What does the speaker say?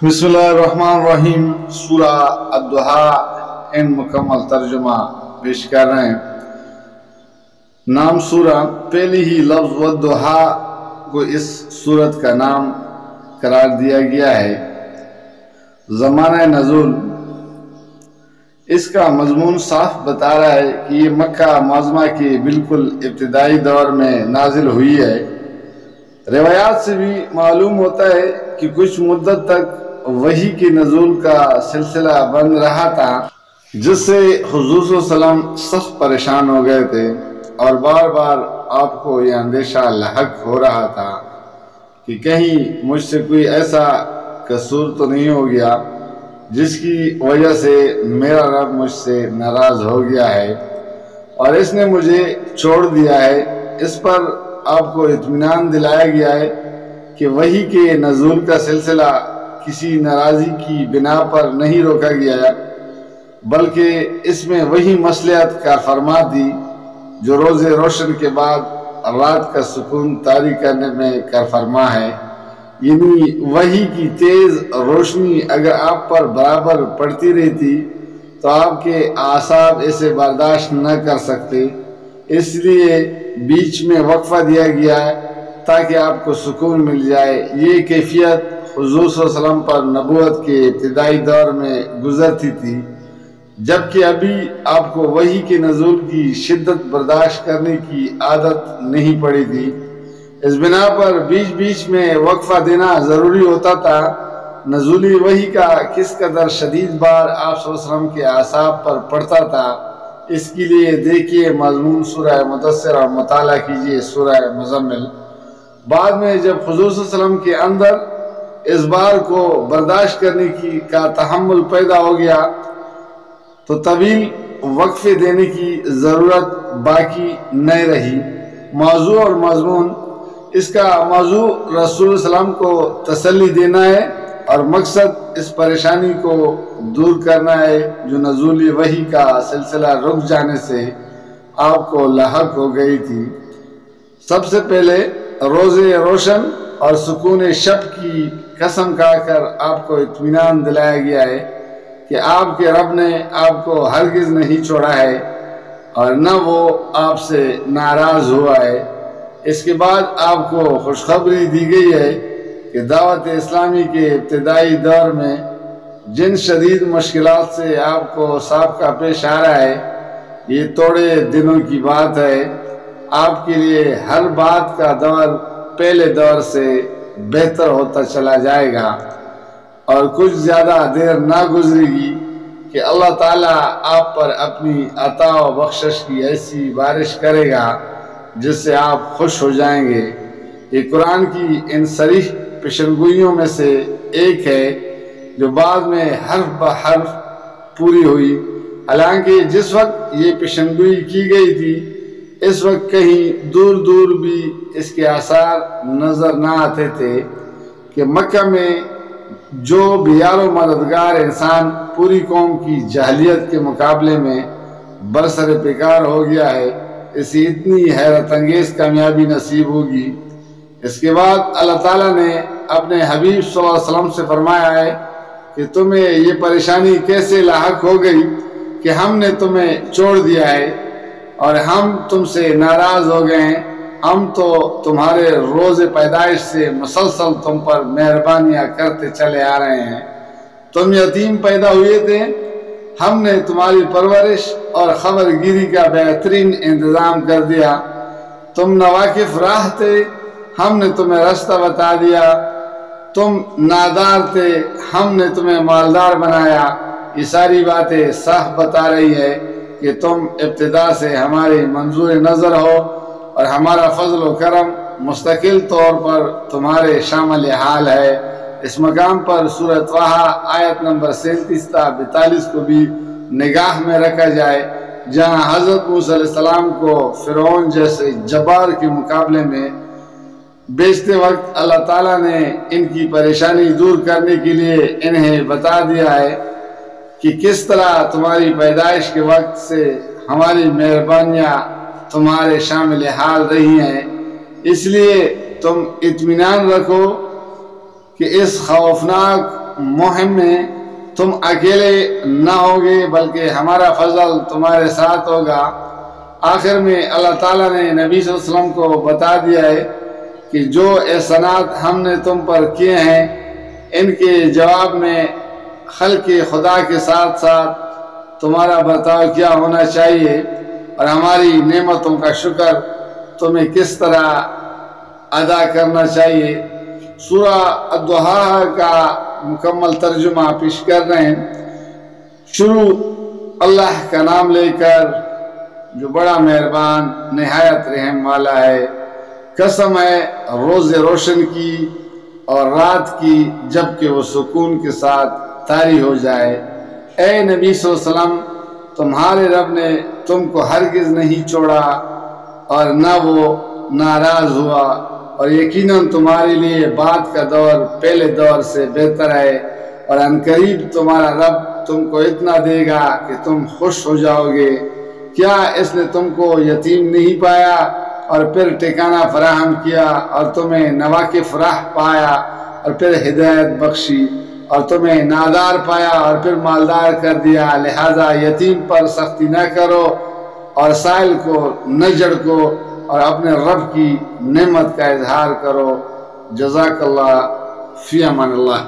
بسم اللہ الرحمن الرحیم۔ سورہ الضحیٰ ان مکمل ترجمہ پیش کر رہے ہیں۔ نام سورہ، پہلی ہی لفظ والضحیٰ کو اس سورت کا نام قرار دیا گیا ہے۔ زمانہ نزول، اس کا مضمون صاف بتا رہا ہے کہ یہ مکہ معظمہ کے بالکل ابتدائی دور میں نازل ہوئی ہے۔ روایات سے بھی معلوم ہوتا ہے کہ کچھ مدت تک وحی کے نزول کا سلسلہ بند رہا تھا، جس سے حضور صلی اللہ علیہ وسلم سخت پریشان ہو گئے تھے اور بار بار آپ کو یہ اندیشہ لاحق ہو رہا تھا کہ کہیں مجھ سے کوئی ایسا قصور تو نہیں ہو گیا جس کی وجہ سے میرا رب مجھ سے ناراض ہو گیا ہے اور اس نے مجھے چھوڑ دیا ہے۔ اس پر آپ کو اطمینان دلایا گیا ہے کہ وحی کے نزول کا سلسلہ کسی ناراضی کی بنا پر نہیں روکا گیا ہے، بلکہ اس میں وہی مصلحت کار فرما تھی جو روز روشن کے بعد رات کا سکون طاری کرنے میں کار فرما ہے۔ یعنی وحی کی تیز روشنی اگر آپ پر برابر پڑتی رہتی تو آپ کے اعصاب اسے برداشت نہ کر سکتے، اس لیے بیچ میں وقفہ دیا گیا ہے تاکہ آپ کو سکون مل جائے۔ یہ کیفیت حضور صلی اللہ علیہ وسلم پر نبوت کے ابتدائی دور میں گزرتی تھی، جبکہ ابھی آپ کو وحی کے نزول کی شدت برداشت کرنے کی عادت نہیں پڑی تھی۔ اس بنا پر بیچ بیچ میں وقفہ دینا ضروری ہوتا تھا۔ نزولی وحی کا کس قدر شدید بار آپ صلی اللہ علیہ وسلم کے اعصاب پر پڑتا تھا، اس کے لیے دیکھیے مضمون سورہ مدثر اور مطالعہ کیجیے سورہ مزمل۔ بعد میں جب حضور صلی اللہ علیہ وسلم کے اندر اس بار کو برداشت کرنے کا تحمل پیدا ہو گیا تو طویل وقفے دینے کی ضرورت باقی نہیں رہی۔ موضوع اور مضمون، اس کا موضوع رسول صلی اللہ علیہ وسلم کو تسلی دینا ہے اور مقصد اس پریشانی کو دور کرنا ہے جو نزول وحی کا سلسلہ رک جانے سے آپ کو لاحق ہو گئی تھی۔ سب سے پہلے روز روشن اور سکون شب کی قسم کھا کر آپ کو اطمینان دلایا گیا ہے کہ آپ کے رب نے آپ کو ہرگز نہیں چھوڑا ہے اور نہ وہ آپ سے ناراض ہوا ہے۔ اس کے بعد آپ کو خوشخبری دی گئی ہے کہ دعوت اسلامی کے ابتدائی دور میں جن شدید مشکلات سے آپ کو سابقہ پیش آ رہا ہے، یہ تھوڑے دنوں کی بات ہے۔ آپ کے لیے ہر بات کا دور پہلے دور سے بہتر ہوتا چلا جائے گا اور کچھ زیادہ دیر نہ گزرے گی کہ اللہ تعالیٰ آپ پر اپنی عطا و بخشش کی ایسی بارش کرے گا جس سے آپ خوش ہو جائیں گے۔ یہ قرآن کی ان صریح پیشنگوئیوں میں سے ایک ہے جو بعد میں حرف بحرف پوری ہوئی۔ حالانکہ جس وقت یہ پیشنگوئی کی گئی تھی اس وقت کہیں دور دور بھی اس کے آثار نظر نہ آتے تھے کہ مکہ میں جو بیار و مددگار انسان پوری قوم کی جاہلیت کے مقابلے میں برسر پیکار ہو گیا ہے، اسے اتنی حیرت انگیز کامیابی نصیب ہوگی۔ اس کے بعد اللہ تعالیٰ نے اپنے حبیب صلی اللہ علیہ وسلم سے فرمایا ہے کہ تمہیں یہ پریشانی کیسے لاحق ہو گئی کہ ہم نے تمہیں چھوڑ دیا ہے اور ہم تم سے ناراض ہو گئے ہیں۔ ہم تو تمہارے روز پیدائش سے مسلسل تم پر مہربانیاں کرتے چلے آ رہے ہیں۔ تم یتیم پیدا ہوئے تھے، ہم نے تمہاری پرورش اور خبر گیری کا بہترین انتظام کر دیا۔ تم ناواقف راہ تھے، ہم نے تمہیں راستہ بتا دیا۔ تم نادار تھے، ہم نے تمہیں مالدار بنایا۔ یہ ساری باتیں صاف بتا رہی ہے کہ تم ابتدا سے ہماری منظور نظر ہو اور ہمارا فضل و کرم مستقل طور پر تمہارے شامل حال ہے۔ اس مقام پر سورہ طٰہٰ آیت نمبر 37 تا 42 کو بھی نگاہ میں رکھا جائے، جہاں حضرت موسیٰ علیہ السلام کو فرعون جیسے جبار کے مقابلے میں بیچتے وقت اللہ تعالیٰ نے ان کی پریشانی دور کرنے کے لیے انہیں بتا دیا ہے کہ کس طرح تمہاری پیدائش کے وقت سے ہماری مہربانیاں تمہارے شامل حال رہی ہیں۔ اس لیے تم اطمینان رکھو کہ اس خوفناک مہم میں تم اکیلے نہ ہوگے بلکہ ہمارا فضل تمہارے ساتھ ہوگا۔ آخر میں اللہ تعالیٰ نے نبی صلی اللہ علیہ وسلم کو بتا دیا ہے کہ جو احسانات ہم نے تم پر کیے ہیں ان کے جواب میں خلق خدا کے ساتھ ساتھ تمہارا برتاؤ کیا ہونا چاہیے اور ہماری نعمتوں کا شکر تمہیں کس طرح ادا کرنا چاہیے۔ سورہ الضحیٰ کا مکمل ترجمہ پیش کر رہے ہیں۔ شروع اللہ کا نام لے کر جو بڑا مہربان نہایت رحم والا ہے۔ قسم ہے روز روشن کی اور رات کی جب کہ وہ سکون کے ساتھ طاری ہو جائے۔ اے نبی صلی اللہ علیہ وسلم، تمہارے رب نے تم کو ہرگز نہیں چھوڑا اور نہ وہ ناراض ہوا، اور یقیناً تمہارے لیے بعد کا دور پہلے دور سے بہتر ہے، اور عنقریب تمہارا رب تم کو اتنا دے گا کہ تم خوش ہو جاؤ گے۔ کیا اس نے تم کو یتیم نہیں پایا اور پھر ٹھکانہ فراہم کیا اور تمہیں نواقف راہ پایا اور پھر ہدایت بخشی، اور تمہیں نادار پایا اور پھر مالدار کر دیا؟ لہذا یتیم پر سختی نہ کرو اور سائل کو نہ جھڑکو اور اپنے رب کی نعمت کا اظہار کرو۔ جزاک اللہ، فی امان اللہ۔